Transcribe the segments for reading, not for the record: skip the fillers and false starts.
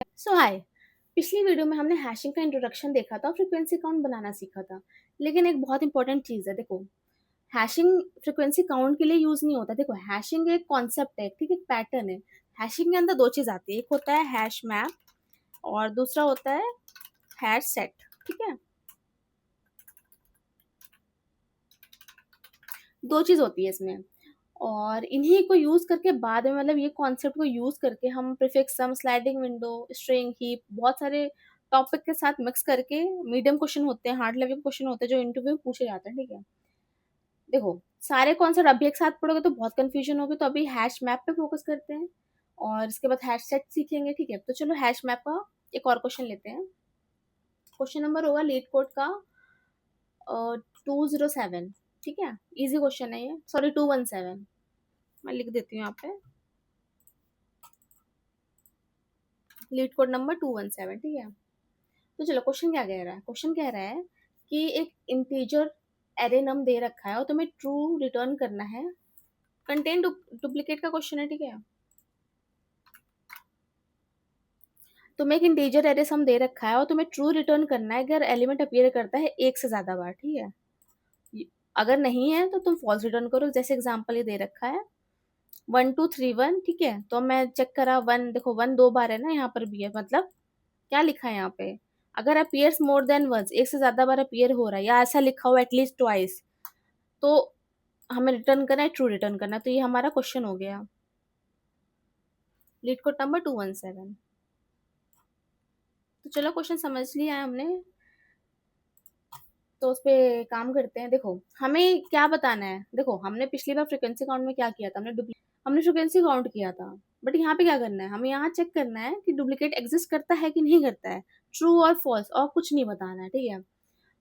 सो हाय। पिछली वीडियो में हमने हैशिंग का इंट्रोडक्शन देखा था और फ्रीक्वेंसी काउंट बनाना सीखा था। लेकिन एक बहुत इंपॉर्टेंट चीज़ है, देखो, हैशिंग फ्रीक्वेंसी काउंट के लिए यूज़ नहीं होता। देखो, हैशिंग एक कॉन्सेप्ट है, ठीक है, एक पैटर्न है। हैशिंग के अंदर दो चीज़ आती है, एक होता है हैश मैप और दूसरा होता है हैश सेट। ठीक है, दो चीज़ होती है इसमें। और इन्हीं को यूज़ करके बाद में, मतलब ये कॉन्सेप्ट को यूज़ करके हम प्रीफिक्स सम, स्लाइडिंग विंडो, स्ट्रिंग, हीप, बहुत सारे टॉपिक के साथ मिक्स करके मीडियम क्वेश्चन होते हैं, हार्ड लेवल क्वेश्चन होते हैं जो इंटरव्यू में पूछे जाते हैं। ठीक है, देखो, सारे कॉन्सेप्ट अभी एक साथ पढ़ोगे तो बहुत कंफ्यूजन होगी, तो अभी हैश मैप पे फोकस करते हैं और इसके बाद हैश सेट सीखेंगे। ठीक है, तो चलो हैश मैप का एक और क्वेश्चन लेते हैं। क्वेश्चन नंबर होगा लीड कोड का 207। ठीक है, इजी क्वेश्चन है ये, सॉरी 217, मैं लिख देती हूँ यहाँ पे लीड कोड नंबर 217। ठीक है, तो चलो क्वेश्चन क्या कह रहा है। क्वेश्चन कह रहा है कि एक इंटीजर एरे नम दे रखा है और तुम्हें ट्रू रिटर्न करना है। कंटेंट डुप्लीकेट का क्वेश्चन है। ठीक है, तुम्हें एक इंटीजर एरे सम दे रखा है और तुम्हें ट्रू रिटर्न करना है अगर एलिमेंट अपीयर करता है एक से ज्यादा बार। ठीक है, अगर नहीं है तो तुम फॉल्स रिटर्न करो। जैसे एग्जांपल ये दे रखा है 1231। ठीक है, तो मैं चेक करा, वन देखो, वन दो बार है ना, यहाँ पर भी है, मतलब क्या लिखा है यहाँ पे, अगर अपीयर्स मोर देन वंस, एक से ज्यादा बार अपीयर हो रहा है या ऐसा लिखा हुआ एटलीस्ट ट्वाइस, तो हमें रिटर्न करना है, ट्रू रिटर्न करना है। तो ये हमारा क्वेश्चन हो गया, लीड कोड नंबर 217। तो चलो क्वेश्चन समझ लिया है हमने, तो उस पे काम करते हैं। देखो, हमें क्या बताना है। देखो, हमने पिछली बार फ्रिक्वेंसी काउंट में क्या किया था, हमने फ्रिक्वेंसी काउंट किया था। बट यहाँ पे क्या करना है, हमें यहाँ चेक करना है कि डुप्लीकेट एग्जिस्ट करता है कि नहीं करता है, ट्रू और फॉल्स, और कुछ नहीं बताना है। ठीक है,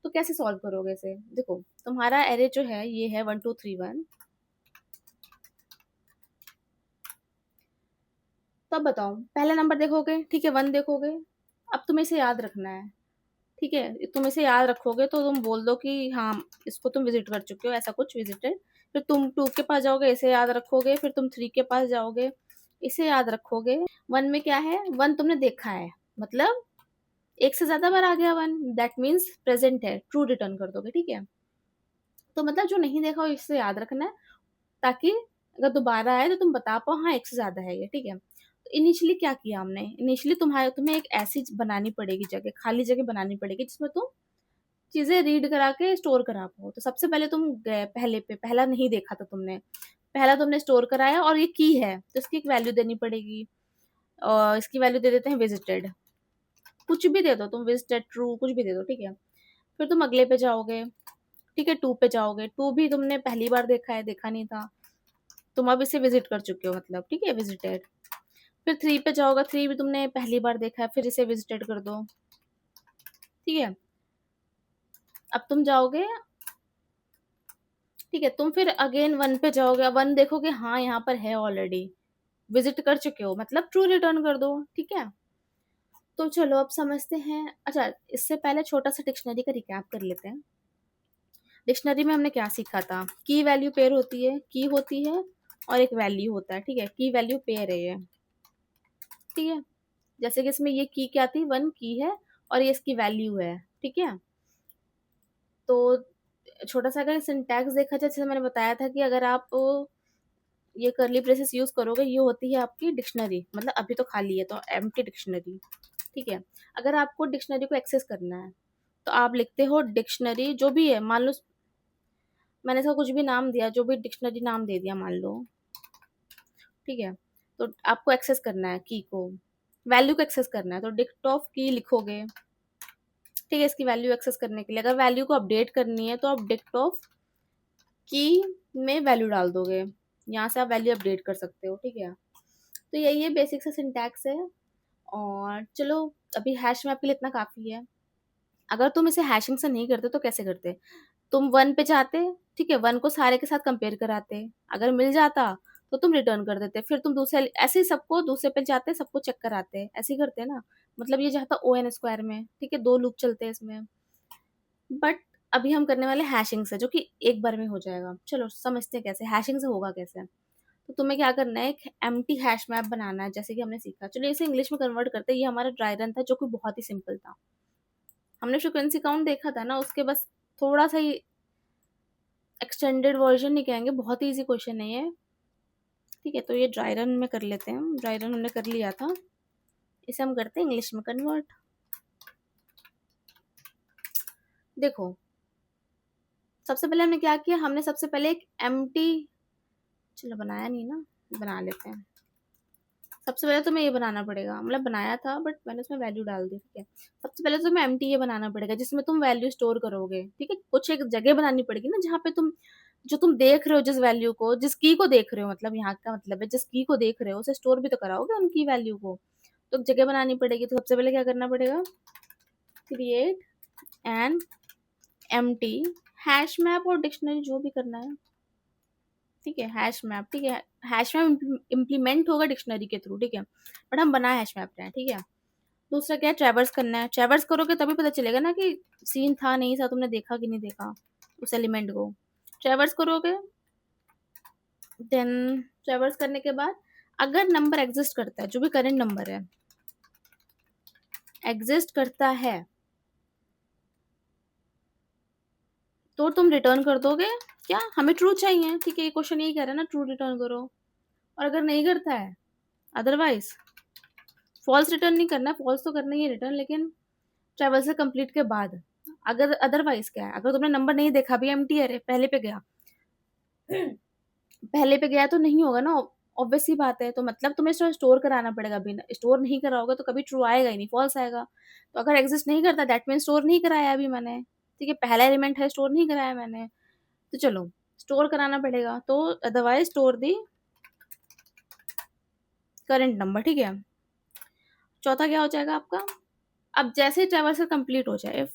तो कैसे सॉल्व करोगे इसे। देखो, तुम्हारा एरे जो है ये है 1231। तो अब बताओ, पहला नंबर देखोगे, ठीक है, वन देखोगे। अब तुम्हें इसे याद रखना है। ठीक है, तुम इसे याद रखोगे तो तुम बोल दो कि हाँ, इसको तुम विजिट कर चुके हो, ऐसा कुछ विजिटेड। फिर तुम टू के पास जाओगे, इसे याद रखोगे। फिर तुम थ्री के पास जाओगे, इसे याद रखोगे। वन में क्या है, वन तुमने देखा है, मतलब एक से ज्यादा बार आ गया वन, दैट मीन्स प्रेजेंट है, ट्रू रिटर्न कर दोगे। ठीक है, तो मतलब जो नहीं देखा हो इसे याद रखना है, ताकि अगर दोबारा आए तो तुम बता पाओ हाँ एक से ज्यादा है ये। ठीक है, तो इनिशियली क्या किया हमने, इनिशियली तुम्हें एक ऐसी बनानी पड़ेगी जगह, खाली जगह बनानी पड़ेगी जिसमें तुम चीजें रीड करा के स्टोर करा पाओ। तो सबसे पहले तुम गए पहले पे, पहला नहीं देखा था तुमने, पहला तुमने स्टोर कराया और ये की है तो इसकी एक वैल्यू देनी पड़ेगी। और इसकी वैल्यू दे देते हैं विजिटेड, कुछ भी दे दो तुम, विजिटेड, ट्रू, कुछ भी दे दो। ठीक है, फिर तुम अगले पे जाओगे। ठीक है, टू पे जाओगे, टू भी तुमने पहली बार देखा है, देखा नहीं था, तुम अब इसे विजिट कर चुके हो, मतलब ठीक है, विजिटेड। फिर थ्री पे जाओगे, थ्री भी तुमने पहली बार देखा है, फिर इसे विजिटेड कर दो। ठीक है, अब तुम जाओगे, ठीक है, तुम फिर अगेन वन पे जाओगे, वन देखोगे, हाँ यहाँ पर है ऑलरेडी, विजिट कर चुके हो, मतलब ट्रू रिटर्न कर दो। ठीक है, तो चलो अब समझते हैं। अच्छा, इससे पहले छोटा सा डिक्शनरी का रिकैप कर लेते हैं। डिक्शनरी में हमने क्या सीखा था, की वैल्यू पेयर होती है, की होती है और एक वैल्यू होता है। ठीक है, की वैल्यू पेयर है ये। ठीक है, जैसे कि इसमें ये की क्या थी, वन की है और ये इसकी वैल्यू है। ठीक है, तो छोटा सा अगर सिंटैक्स देखा जाए, जैसे मैंने बताया था कि अगर आप ये करली ब्रेसेस यूज करोगे, ये होती है आपकी डिक्शनरी, मतलब अभी तो खाली है तो एम्प्टी डिक्शनरी। ठीक है, अगर आपको डिक्शनरी को एक्सेस करना है तो आप लिखते हो डिक्शनरी, जो भी है, मान लो मैंने इसका कुछ भी नाम दिया, जो भी डिक्शनरी नाम दे दिया मान लो। ठीक है, तो आपको एक्सेस करना है की को, वैल्यू को एक्सेस करना है, तो डिक्ट ऑफ की लिखोगे। ठीक है, इसकी वैल्यू एक्सेस करने के लिए अगर वैल्यू को अपडेट करनी है तो आप डिक्ट ऑफ की में वैल्यू डाल दोगे, यहाँ से आप वैल्यू अपडेट कर सकते हो। ठीक है, तो यही है बेसिक सा सिंटैक्स है। और चलो, अभी हैश मैप के लिए इतना काफ़ी है। अगर तुम इसे हैशिंग से नहीं करते तो कैसे करते, तुम वन पे जाते, ठीक है, वन को सारे के साथ कंपेयर कराते, अगर मिल जाता तो तुम रिटर्न कर देते, फिर तुम दूसरे, ऐसे ही सबको दूसरे पे जाते, सबको चेक कराते, ऐसे ही करते ना। मतलब ये जाता ओ एन स्क्वायर में। ठीक है, दो लूप चलते हैं इसमें। बट अभी हम करने वाले हैशिंग से, जो कि एक बार में हो जाएगा। चलो समझते हैं कैसे हैशिंग से होगा कैसे। तो तो तुम्हें क्या करना है, एक एम्प्टी हैश मैप बनाना है, जैसे कि हमने सीखा। चलो इसे इंग्लिश में कन्वर्ट करते हैं। ये हमारा ड्राई रन था, जो कि बहुत ही सिंपल था। हमने फ्रीक्वेंसी काउंट देखा था ना, उसके बस थोड़ा सा ही एक्सटेंडेड वर्जन नहीं कहेंगे, बहुत ही इजी क्वेश्चन है ये। ठीक है, तो ये ड्राई रन में कर लेते हैं। ड्राई रन हमने कर लिया था, इसे हम करते हैं इंग्लिश में कन्वर्ट। देखो सबसे पहले हमने क्या किया, हमने सबसे पहले एक एम्प्टी, चलो बनाया नहीं ना, बना लेते हैं। सबसे पहले तुम्हें ये बनाना पड़ेगा, मतलब बनाया था बट मैंने उसमें वैल्यू डाल दी। ठीक है, सबसे पहले तुम्हें एम्प्टी ये बनाना पड़ेगा जिसमें तुम वैल्यू स्टोर करोगे। ठीक है, कुछ एक जगह बनानी पड़ेगी ना जहाँ पे तुम, जो तुम देख रहे हो जिस वैल्यू को, जिस की को देख रहे हो, मतलब यहाँ का मतलब है जिस की को देख रहे हो उसे स्टोर भी तो कराओगे उनकी वैल्यू को। तो एक जगह बनानी पड़ेगी। तो सबसे पहले क्या करना पड़ेगा, create an empty hash map और डिक्शनरी, जो भी करना है। ठीक है, हैश मैप। ठीक है, हैश मैप इम्प्लीमेंट होगा डिक्शनरी के थ्रू। ठीक है, बट हम बना हैश मैप रहे हैं। ठीक है, दूसरा क्या है, ट्रैवर्स करना है। ट्रैवर्स करोगे तभी पता चलेगा ना कि सीन था नहीं था, तुमने देखा कि नहीं देखा उस एलिमेंट को। ट्रैवर्स करोगे, देन ट्रैवर्स करने के बाद अगर नंबर एग्जिस्ट करता है, जो भी करंट नंबर है एग्जिस्ट करता है, तो तुम रिटर्न कर दोगे। क्या हमें ट्रू चाहिए? ठीक है, ये क्वेश्चन यही कह रहा है ना, ट्रू रिटर्न करो। और अगर नहीं करता है, अदरवाइज फॉल्स रिटर्न नहीं करना है। फॉल्स तो करना ही है रिटर्न, लेकिन ट्रैवर्सल कंप्लीट के बाद। अगर अदरवाइज क्या है, अगर तुमने नंबर नहीं देखा, भी एम्प्टी है, पहले पे गया, पहले पे गया तो नहीं होगा ना, ऑब्वियस सी बात है। तो मतलब तुम्हें स्टोर कराना पड़ेगा। बिना स्टोर नहीं कराओगे तो कभी ट्रू आएगा ही नहीं, फॉल्स आएगा। तो अगर एग्जिस्ट नहीं करता, दैट मीन स्टोर नहीं कराया अभी मैंने। ठीक है, पहला एलिमेंट है, स्टोर नहीं कराया मैंने, तो चलो स्टोर कराना पड़ेगा। तो otherwise store the current number. ठीक है, चौथा क्या हो जाएगा आपका, अब जैसे ट्रैवर्सल कंप्लीट हो जाए,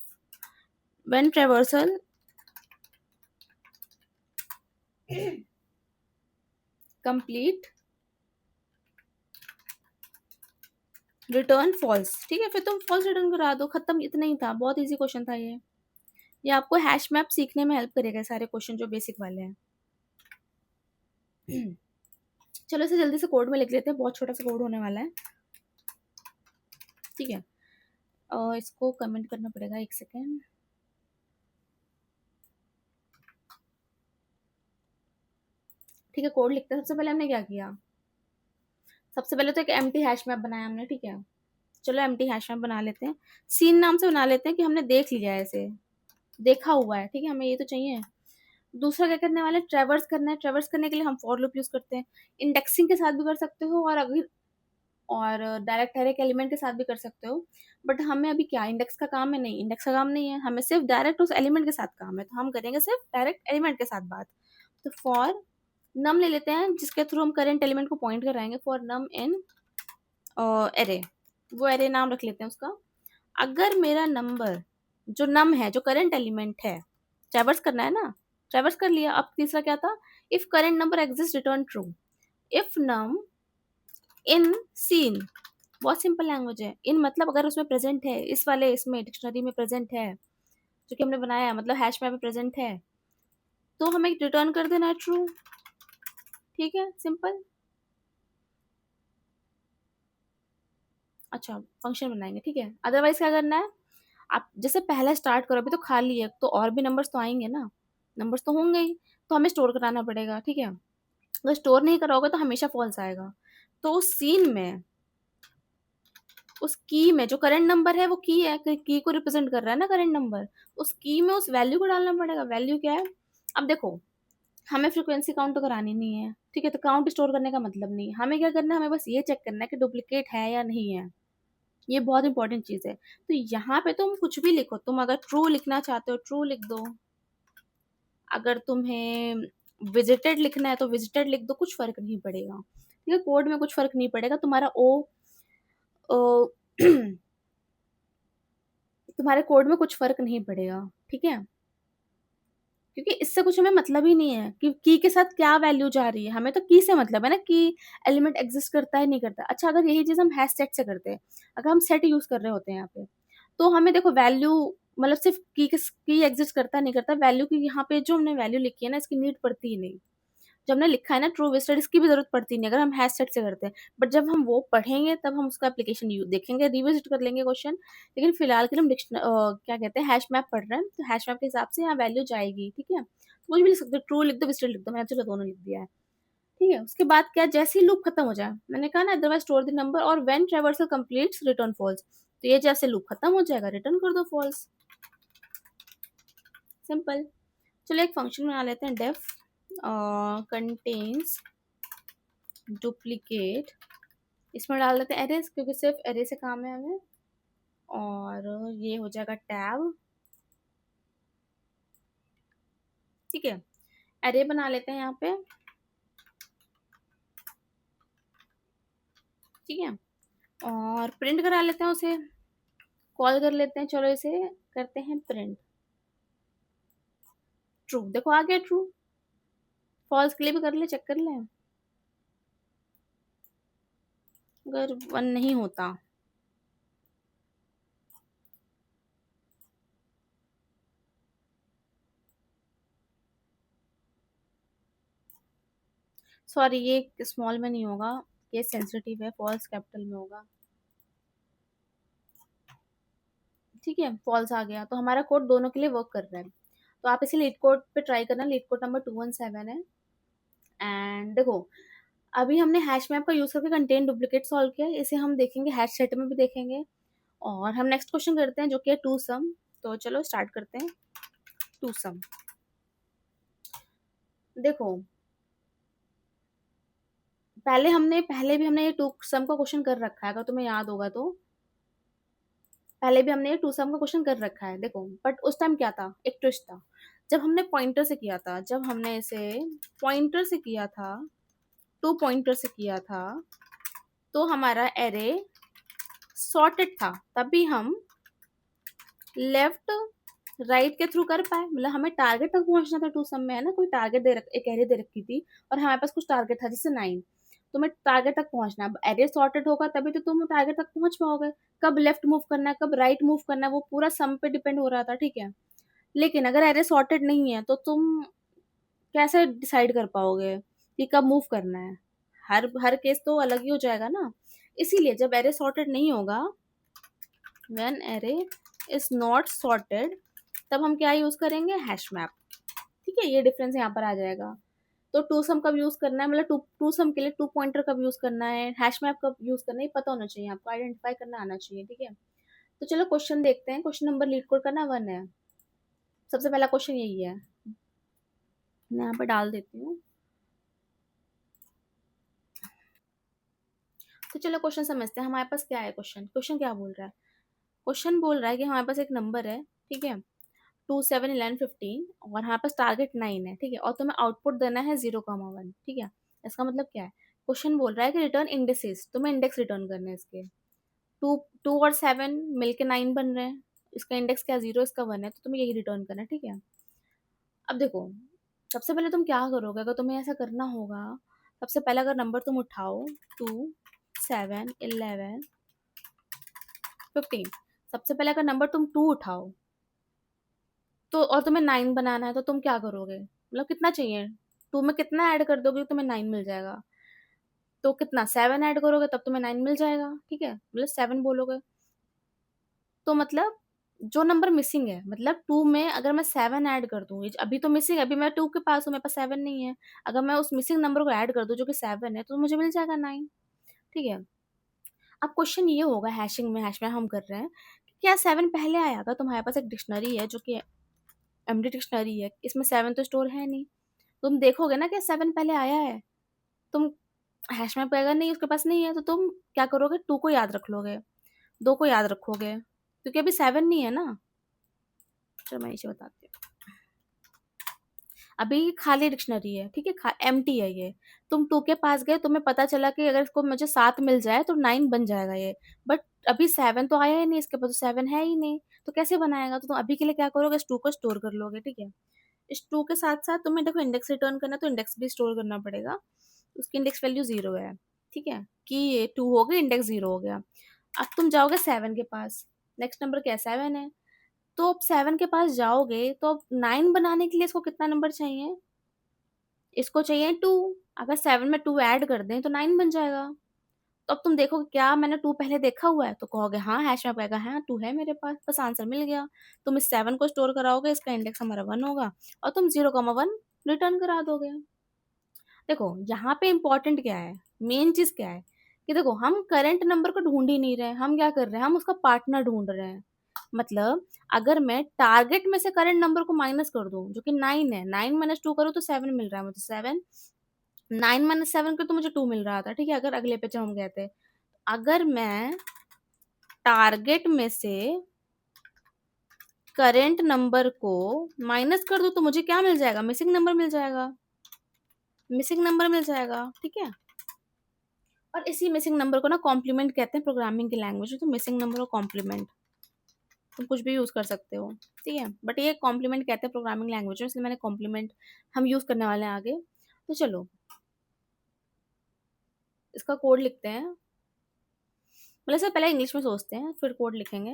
when traversal complete return false. ठीक है, फिर तुम फॉल्स रिटर्न करा दो, खत्म। इतना ही था, बहुत इजी क्वेश्चन था ये आपको हैश मैप सीखने में हेल्प करेगा, सारे क्वेश्चन जो बेसिक वाले हैं। चलो इसे जल्दी से कोड में लिख लेते हैं, बहुत छोटा सा कोड होने वाला है। ठीक है, इसको कमेंट करना पड़ेगा, एक सेकेंड। ठीक है, कोड लिखते हैं। सबसे पहले हमने क्या किया, सबसे पहले तो एक एम्प्टी हैश मैप बनाया हमने। ठीक है, चलो एम्प्टी हैश मैप बना लेते हैं। सीन नाम से बना लेते हैं कि हमने देख लिया है, इसे देखा हुआ है। ठीक है, हमें ये तो चाहिए। दूसरा क्या करने वाले, ट्रैवर्स करना है। ट्रैवर्स करने के लिए हम फॉर लूप यूज करते हैं। इंडेक्सिंग के साथ भी कर सकते हो, और अगर और डायरेक्ट डायरेक्ट एलिमेंट के साथ भी कर सकते हो। बट हमें अभी क्या इंडेक्स का काम है? नहीं, इंडेक्स का काम नहीं है, हमें सिर्फ डायरेक्ट उस एलिमेंट के साथ काम है। तो हम करेंगे सिर्फ डायरेक्ट एलिमेंट के साथ बात। तो फॉर नम ले लेते हैं, जिसके थ्रू हम करेंट एलिमेंट को पॉइंट कराएंगे। फॉर नम इन एरे, वो एरे नाम रख लेते हैं उसका। अगर मेरा नंबर, जो नम है, जो करंट एलिमेंट है, ट्रैवर्स करना है ना, ट्रैवर्स कर लिया। अब तीसरा क्या था, if current number exist return true. If num in seen, बहुत सिंपल लैंग्वेज है। इन मतलब अगर उसमें प्रेजेंट है, इस वाले इसमें डिक्शनरी में प्रेजेंट है, जो कि हमने बनाया है, मतलब हैश मैप में प्रेजेंट है, तो हमें रिटर्न कर देना है ट्रू। ठीक है, सिंपल। अच्छा, फंक्शन बनाएंगे। ठीक है, अदरवाइज क्या करना है, आप जैसे पहला स्टार्ट करो, अभी तो खाली है, तो और भी नंबर्स तो आएंगे ना, नंबर्स तो होंगे ही, तो हमें स्टोर कराना पड़ेगा। ठीक है, अगर स्टोर नहीं कराओगे तो हमेशा फॉल्स आएगा। तो उस सीन में, उस की में जो करंट नंबर है, वो की है, की को रिप्रेजेंट कर रहा है ना करंट नंबर, उस की में उस वैल्यू को डालना पड़ेगा। वैल्यू क्या है, अब देखो हमें फ्रीक्वेंसी काउंट तो करानी नहीं है। ठीक है, तो काउंट स्टोर करने का मतलब नहीं, हमें क्या करना है, हमें बस ये चेक करना है कि डुप्लीकेट है या नहीं है। ये बहुत इंपॉर्टेंट चीज है। तो यहाँ पे तुम कुछ भी लिखो, तुम अगर ट्रू लिखना चाहते हो ट्रू लिख दो, अगर तुम्हें विजिटेड लिखना है तो विजिटेड लिख दो, कुछ फर्क नहीं पड़ेगा। ठीक है, कोड में कुछ फर्क नहीं पड़ेगा। तुम्हारा ओ तुम्हारे कोड में कुछ फर्क नहीं पड़ेगा। ठीक है, क्योंकि इससे कुछ हमें मतलब ही नहीं है कि की के साथ क्या वैल्यू जा रही है, हमें तो की से मतलब है ना, कि एलिमेंट एग्जिस्ट करता है नहीं करता। अच्छा, अगर यही चीज हम हैश सेट से करते हैं, अगर हम सेट यूज कर रहे होते हैं यहाँ पे, तो हमें देखो वैल्यू, मतलब सिर्फ की एग्जिस्ट करता है नहीं करता, वैल्यू की यहाँ पे जो हमने वैल्यू लिखी है ना, इसकी नीड पड़ती ही नहीं। जो हमने लिखा है ना ट्रू विजिटेड, इसकी भी जरूरत पड़ती नहीं अगर हम हैश सेट से करते हैं, बट जब हम वो पढ़ेंगे तब हम उसका एप्लीकेशन देखेंगे, रिविजिट कर लेंगे क्वेश्चन। लेकिन फिलहाल के लिए हम क्या कहते हैं हैश मैप पढ़ रहे हैं, तो हैश मैप के हिसाब से यहाँ वैल्यू जाएगी, ठीक है। तो कुछ भी लिख सकते हो, ट्रू लिख दो विजिटेड लिख दो, मैंने चलो दोनों लिख दिया है, ठीक है। उसके बाद क्या, जैसे ही लूप खत्म हो जाए, मैंने कहा ना अदरवाइज स्टोर द नंबर और when traversal completes return false, तो ये जैसे लूप खत्म हो जाएगा रिटर्न कर दो फॉल्स, सिंपल। चलो एक फंक्शन बना लेते हैं, डेफ कंटेन्स डुप्लीकेट, इसमें डाल देते हैं एरेस, क्योंकि सिर्फ एरे से काम है हमें, और ये हो जाएगा टैब, ठीक है। एरे बना लेते हैं यहाँ पे, ठीक है, और प्रिंट करा लेते हैं उसे, कॉल कर लेते हैं, चलो इसे करते हैं प्रिंट, ट्रू, देखो आ गया ट्रू। फॉल्स के लिए भी कर ले, चेक कर ले, अगर 1 नहीं होता, सॉरी ये स्मॉल में नहीं होगा, ये सेंसिटिव है, फॉल्स कैपिटल में होगा, ठीक है। फॉल्स आ गया तो हमारा कोड दोनों के लिए वर्क कर रहा है। तो आप इसे लीड कोड पे ट्राई करना, लीड कोड नंबर 217 है। एंड देखो अभी हमने हैश मैप का यूज करके कंटेंट डुप्लीकेट सॉल्व किया, इसे हम देखेंगे हैश सेट में भी देखेंगे। और हम नेक्स्ट क्वेश्चन करते हैं जो कि है टू सम, तो चलो स्टार्ट करते हैं टू सम। देखो पहले भी हमने ये टू सम का क्वेश्चन कर रखा है, अगर तुम्हें याद होगा तो पहले भी हमने ये टू सम का क्वेश्चन कर रखा है, देखो। बट उस टाइम क्या था, एक ट्विस्ट था, जब हमने पॉइंटर से किया था, जब हमने इसे पॉइंटर से किया था, टू पॉइंटर से किया था, तो हमारा एरे सॉर्टेड था, तभी हम लेफ्ट राइट के थ्रू कर पाए, मतलब हमें टारगेट तक पहुंचना था। टू सम में है ना, कोई टारगेट एक एरे दे रखी थी और हमारे पास कुछ टारगेट था जैसे 9, तो मैं टारगेट तक पहुंचना है। अब एरे सॉर्टेड होगा तभी तो तुम टारगेट तक पहुंच पाओगे, कब लेफ्ट मूव करना है कब राइट मूव करना है वो पूरा सम पे डिपेंड हो रहा था, ठीक है। लेकिन अगर एरे सॉर्टेड नहीं है तो तुम कैसे डिसाइड कर पाओगे कि कब मूव करना है, हर हर केस तो अलग ही हो जाएगा ना। इसीलिए जब एरे सॉर्टेड नहीं होगा, when array is not sorted, तब हम क्या यूज करेंगे, हैश मैप, ठीक है। ये डिफरेंस यहाँ पर आ जाएगा। तो टू सम कब यूज करना है, मतलब टू सम के लिए टू पॉइंटर कब यूज करना है, हैश मैप कब यूज करना है, ये पता होना चाहिए आपको, आइडेंटिफाई करना आना चाहिए, ठीक है। तो चलो क्वेश्चन देखते हैं, क्वेश्चन नंबर लीड कोड करना 1 है, सबसे पहला क्वेश्चन यही है, मैं यहाँ पर डाल देती हूँ। तो चलो क्वेश्चन समझते हैं, हमारे पास क्या है, क्वेश्चन क्वेश्चन क्या बोल रहा है, क्वेश्चन बोल रहा है कि हमारे पास एक नंबर है, ठीक है, 2 7 11 15, और हमारे पास टारगेट 9 है, ठीक है, और तुम्हें आउटपुट देना है 0, 1, ठीक है। इसका मतलब क्या है, क्वेश्चन बोल रहा है कि रिटर्न इंडेक्सेस, तुम्हें इंडेक्स रिटर्न करने हैं इसके, टू टू और 7 मिलके 9 बन रहे हैं, इसका इंडेक्स क्या 0, इसका 1 है, तो तुम्हें यही रिटर्न करना है, ठीक है। अब देखो सबसे पहले तुम क्या करोगे, अगर तुम्हें ऐसा करना होगा, सबसे पहले अगर नंबर तुम उठाओ 2 7 11 15, सबसे पहले अगर नंबर तुम 2 उठाओ तो, और तुम्हें 9 बनाना है, तो तुम क्या करोगे, मतलब कितना चाहिए, 2 में कितना ऐड कर दोगे तुम्हें 9 मिल जाएगा, तो कितना 7 ऐड करोगे तब तुम्हें 9 मिल जाएगा, ठीक है, मतलब 7 बोलोगे। तो मतलब जो नंबर मिसिंग है, मतलब 2 में अगर मैं 7 ऐड कर दूँ, अभी तो मिसिंग है, अभी मैं 2 के पास हूँ, मेरे पास 7 नहीं है, अगर मैं उस मिसिंग नंबर को ऐड कर दूँ जो कि 7 है, तो मुझे मिल जाएगा 9, ठीक है। अब क्वेश्चन ये होगा, हैशिंग में हैश में हम कर रहे हैं, क्या 7 पहले आया, अगर तुम्हारे पास एक डिक्शनरी है जो कि एमडी डिक्शनरी है, इसमें 7 तो स्टोर है नहीं, तुम देखोगे ना कि 7 पहले आया है, तुम हैश में पे अगर नहीं उसके पास नहीं है तो तुम क्या करोगे, 2 को याद रख लोगे, 2 को याद रखोगे, क्योंकि अभी 7 नहीं है ना। चलो मैं नीचे बताती हूँ, अभी खाली डिक्शनरी है, ठीक है, एम्प्टी है ये, तुम 2 के पास गए, तुम्हें पता चला कि अगर इसको मुझे 7 मिल जाए तो 9 बन जाएगा ये, बट अभी 7 तो आया ही नहीं, इसके पास तो 7 है ही नहीं, तो कैसे बनाएगा, तो तुम अभी के लिए क्या करोगे, इस 2 को स्टोर कर लोगे, ठीक है। इस 2 के साथ साथ तुम्हें देखो इंडेक्स रिटर्न करना है, तो इंडेक्स भी स्टोर करना पड़ेगा, उसकी इंडेक्स वैल्यू 0 है, ठीक है, कि ये 2 हो गया, इंडेक्स 0 हो गया। अब तुम जाओगे 7 के पास, नेक्स्ट नंबर क्या है, 7 है, तो अब 7 के पास जाओगे तो अब 9 बनाने के लिए इसको कितना नंबर चाहिए, इसको चाहिए 2, अगर 7 में 2 ऐड कर दें तो 9 बन जाएगा। तो अब तुम देखोगे क्या मैंने 2 पहले देखा हुआ है? तो कहोगे हाँ, हैश मैप आएगा, हाँ 2 है मेरे पास, बस आंसर मिल गया। तुम इस 7 को स्टोर कराओगे, इसका इंडेक्स हमारा 1 होगा और तुम 0,1 रिटर्न करा दोगे। देखो यहाँ पे इंपॉर्टेंट क्या है, मेन चीज क्या है कि देखो हम करंट नंबर को ढूंढ ही नहीं रहे हैं, हम क्या कर रहे हैं, हम उसका पार्टनर ढूंढ रहे हैं। मतलब अगर मैं टारगेट में से करंट नंबर को माइनस कर दूं जो कि 9 है, 9 माइनस 2 करूँ तो 7 मिल रहा है मुझे, 7, 9 माइनस 7 कर तो मुझे 2 मिल रहा था, ठीक है। अगर अगले पे जब हम गए थे, अगर मैं टारगेट में से करेंट नंबर को माइनस कर दूं तो मुझे क्या मिल जाएगा, मिसिंग नंबर मिल जाएगा, मिसिंग नंबर मिल जाएगा, ठीक है। और इसी मिसिंग नंबर को ना कॉम्प्लीमेंट कहते हैं प्रोग्रामिंग की लैंग्वेज में, तो मिसिंग नंबर को कॉम्प्लीमेंट तुम कुछ भी यूज कर सकते हो, ठीक है, बट ये कॉम्प्लीमेंट कहते हैं प्रोग्रामिंग लैंग्वेज में, इसलिए मैंने कॉम्प्लीमेंट हम यूज करने वाले हैं आगे। तो चलो इसका कोड लिखते हैं, मतलब सब पहले इंग्लिश में सोचते हैं फिर कोड लिखेंगे।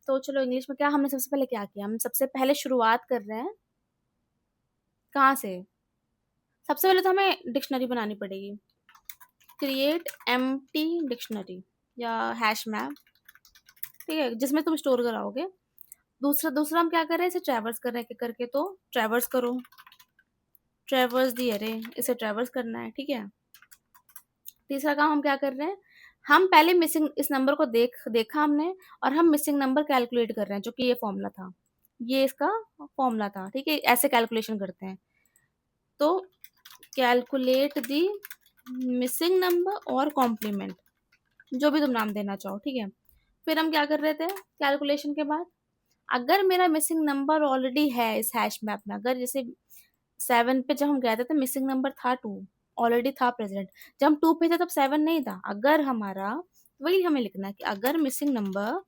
तो चलो इंग्लिश में क्या, हमने सबसे पहले क्या किया, हम सबसे पहले शुरुआत कर रहे हैं कहाँ से, सबसे पहले तो हमें डिक्शनरी बनानी पड़ेगी, क्रिएट एम्प्टी डिक्शनरी या हैश मैप, ठीक है, जिसमें तुम स्टोर कराओगे। दूसरा दूसरा हम क्या कर रहे हैं, इसे ट्रैवर्स कर रहे हैं करके, तो ट्रैवर्स करो, ट्रैवर्स दी अरे, इसे ट्रैवर्स करना है, ठीक है। तीसरा काम हम क्या कर रहे हैं, हम पहले मिसिंग इस नंबर को देखा हमने, और हम मिसिंग नंबर कैलकुलेट कर रहे हैं, जो कि ये फॉर्मूला था, ये इसका फॉर्मूला था, ठीक है, ऐसे कैलकुलेशन करते हैं। तो कैलकुलेट दी मिसिंग नंबर और कॉम्प्लीमेंट, जो भी तुम नाम देना चाहो, ठीक है। फिर हम क्या कर रहे थे कैलकुलेशन के बाद, अगर मेरा मिसिंग नंबर ऑलरेडी है इस हैश मैप में, अगर जैसे 7 पे जब हम गए थे तो मिसिंग नंबर था 2, ऑलरेडी था प्रेजेंट, जब हम 2 पे थे तब 7 नहीं था, अगर हमारा, वही हमें लिखना है कि अगर मिसिंग नंबर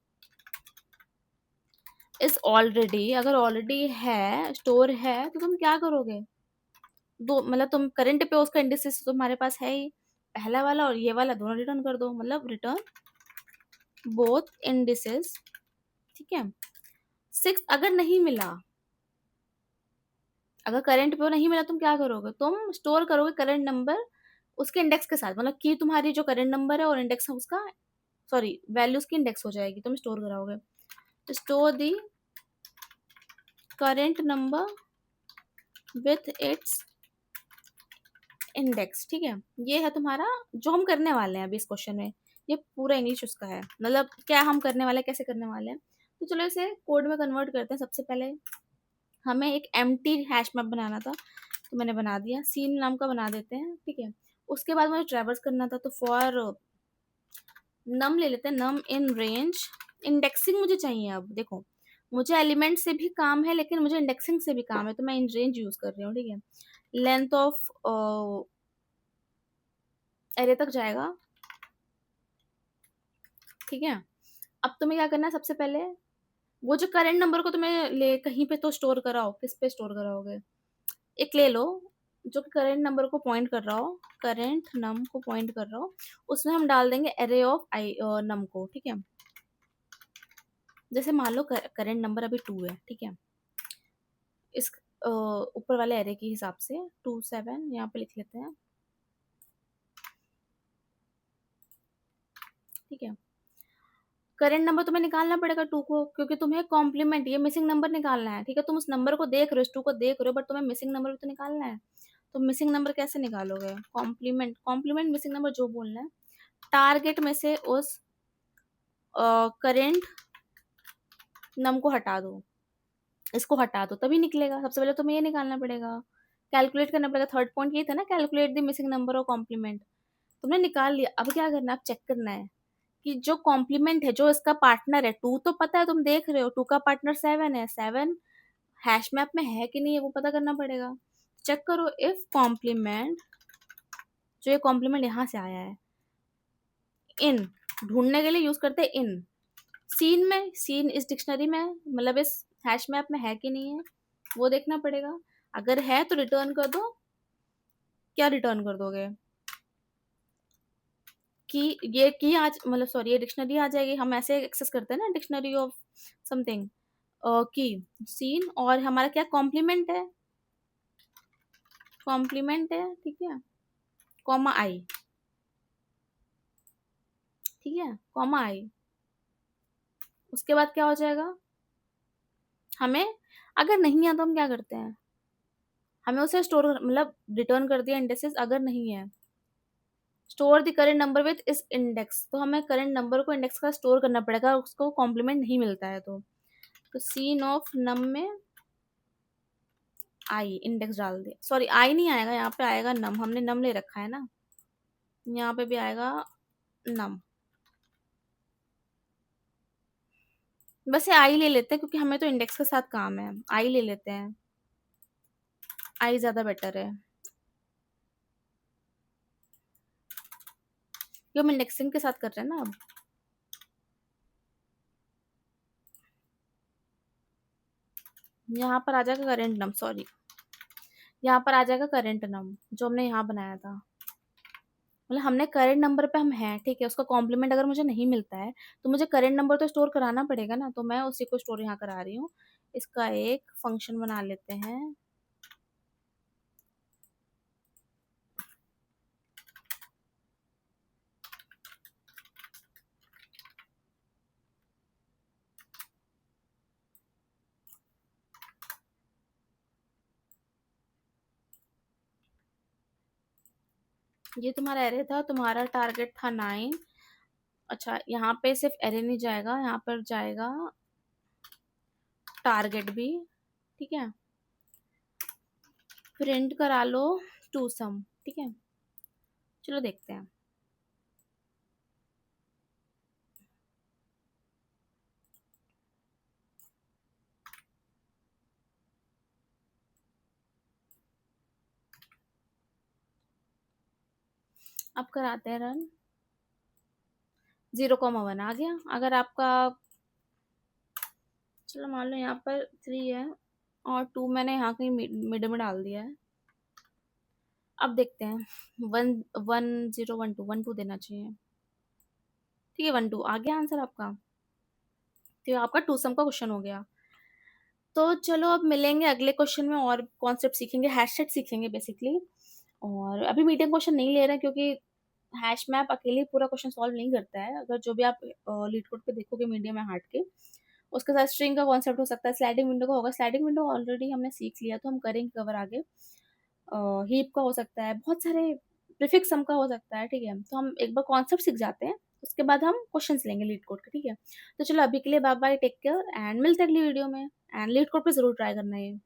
इज ऑलरेडी, अगर ऑलरेडी है, स्टोर है, तो तुम क्या करोगे, दो मतलब तुम करंट पे उसका इंडिसेस तुम्हारे पास है ही, पहला वाला और ये वाला दोनों रिटर्न कर दो, मतलब रिटर्न बोथ इंडिसेस, ठीक है। 6 अगर नहीं मिला, अगर करंट पे नहीं मिला, तुम क्या करोगे, तुम स्टोर करोगे करंट नंबर उसके इंडेक्स के साथ, मतलब की तुम्हारी जो करंट नंबर है और इंडेक्स है उसका, सॉरी वैल्यू उसकी इंडेक्स हो जाएगी, तुम स्टोर कराओगे, store the current number with its index, ठीक है। ये है तुम्हारा जो हम करने वाले हैं अभी इस क्वेश्चन में, ये पूरा इंग्लिश उसका है, मतलब क्या हम करने वाले हैं, कैसे करने वाले हैं। तो चलो इसे कोड में कन्वर्ट करते हैं। सबसे पहले हमें एक एम्प्टी हैश मैप बनाना था, तो मैंने बना दिया, सीन नाम का बना देते हैं, ठीक है। उसके बाद मुझे ट्रैवर्स करना था, तो फॉर नम ले लेते हैं, नम इन रेंज, इंडेक्सिंग मुझे चाहिए, अब देखो मुझे एलिमेंट से भी काम है लेकिन मुझे इंडेक्सिंग से भी काम है, तो मैं इन रेंज यूज कर रही हूँ, ठीक है। लेंथ ऑफ एरे तक जाएगा, ठीक है। अब तुम्हें क्या करना है, सबसे पहले वो जो करंट नंबर को तुम्हें ले कहीं पे तो स्टोर कराओ, किस पे स्टोर कराओगे, एक ले लो जो कि करंट नंबर को पॉइंट कर रहा हो, करंट नम को पॉइंट कर रहा हो, उसमें हम डाल देंगे एरे ऑफ आई नम को, ठीक है। जैसे मान लो करंट नंबर अभी 2 है, ठीक है, इस ऊपर वाले एरे के हिसाब से 2 7 यहाँ पे लिख लेते हैं, ठीक है। करंट नंबर तुम्हें निकालना पड़ेगा 2 को, क्योंकि तुम्हें कॉम्प्लीमेंट, ये मिसिंग नंबर निकालना है, ठीक है। तुम उस नंबर को देख रहे हो, 2 को देख रहे हो, बट तुम्हें मिसिंग नंबर भी तो निकालना है। तो मिसिंग नंबर कैसे निकालोगे, कॉम्प्लीमेंट, कॉम्प्लीमेंट मिसिंग नंबर जो बोलना है, टारगेट में से उस करेंट नम को हटा दो, इसको हटा दो, तभी निकलेगा। सबसे पहले तुम्हें ये निकालना पड़ेगा, कैलकुलेट करना पड़ेगा, थर्ड पॉइंट ये था ना, कैलकुलेट द मिसिंग नंबर और कॉम्प्लीमेंट, तुमने निकाल लिया। अब क्या करना है, अब चेक करना है कि जो कॉम्प्लीमेंट है, जो इसका पार्टनर है, 2 तो पता है, तुम देख रहे हो 2 का पार्टनर 7 है, 7 हैश मैप में है कि नहीं है वो पता करना पड़ेगा। चेक करो इफ कॉम्प्लीमेंट, जो ये कॉम्प्लीमेंट यहाँ से आया है, इन ढूंढने के लिए यूज करते हैं इन, सीन में, सीन इस डिक्शनरी में, मतलब इस हैश मैप में है कि नहीं है वो देखना पड़ेगा, अगर है तो रिटर्न कर दो। क्या रिटर्न कर दोगे, कि ये की आज, मतलब सॉरी ये डिक्शनरी आ जाएगी, हम ऐसे एक्सेस करते हैं ना डिक्शनरी ऑफ समथिंग, की सीन, और हमारा क्या कॉम्प्लीमेंट है, कॉम्प्लीमेंट है, ठीक है, कॉमा आई, ठीक है, कॉमा आई। उसके बाद क्या हो जाएगा, हमें अगर नहीं है तो हम क्या करते हैं, हमें उसे स्टोर मतलब रिटर्न कर दिया इंडेक्सेस, अगर नहीं है store the current number with इस इंडेक्स, तो हमें करेंट नंबर को इंडेक्स का स्टोर करना पड़ेगा, उसको कॉम्प्लीमेंट नहीं मिलता है तो सीन ऑफ नम में आई इंडेक्स डाल दिया, सॉरी आई नहीं आएगा, यहाँ पे आएगा नम, हमने नम ले रखा है ना, यहाँ पे भी आएगा नम। बस ये आई ले लेते हैं क्योंकि हमें तो इंडेक्स के साथ काम है, आई ले लेते हैं, आई ज्यादा बेटर है, क्योंकि हम इंडेक्सिंग के साथ कर रहे हैं ना अब। यहाँ पर आ जाएगा करेंट नम, सॉरी यहाँ पर आ जाएगा करेंट नम जो हमने यहाँ बनाया था, मतलब हमने करेंट नंबर पे हम हैं, ठीक है, उसका कॉम्प्लीमेंट अगर मुझे नहीं मिलता है तो मुझे करेंट नंबर तो स्टोर कराना पड़ेगा ना, तो मैं उसी को स्टोर यहाँ करा रही हूँ। इसका एक फंक्शन बना लेते हैं, ये तुम्हारा एरे था, तुम्हारा टारगेट था 9। अच्छा यहाँ पे सिर्फ एरे नहीं जाएगा, यहाँ पर जाएगा टारगेट भी, ठीक है, प्रिंट करा लो टू सम, ठीक है, चलो देखते हैं। अब कराते हैं रन, 0,1 आ गया। अगर आपका, चलो मान लो यहाँ पर 3 है और 2 मैंने यहाँ कहीं मिड में डाल दिया है। अब देखते हैं, 1 1 0 1 2 1 2 देना चाहिए, ठीक है, 1 2 आ गया आंसर आपका, तो ये आपका टू सम का क्वेश्चन हो गया। तो चलो अब मिलेंगे अगले क्वेश्चन में, और कॉन्सेप्ट सीखेंगे, हैश सेट सीखेंगे बेसिकली। और अभी मीडियम क्वेश्चन नहीं ले रहे हैं क्योंकि हैश मैप अकेले पूरा क्वेश्चन सॉल्व नहीं करता है, अगर जो भी आप लीड कोड पे देखोगे मीडियम या हार्ड के, उसके साथ स्ट्रिंग का कॉन्सेप्ट हो सकता है, स्लाइडिंग विंडो का होगा, स्लाइडिंग विंडो ऑलरेडी हमने सीख लिया तो हम करेंगे कवर आगे। हीप का हो सकता है, बहुत सारे प्रीफिक्स सम का हो सकता है, ठीक है, तो हम एक बार कॉन्सेप्ट सीख जाते हैं, उसके बाद हम क्वेश्चंस लेंगे लीड कोड के, ठीक है। तो चलो अभी के लिए bye bye, take care, and मिलते हैं अगली वीडियो में, एंड लीड कोड पे जरूर ट्राई करना है।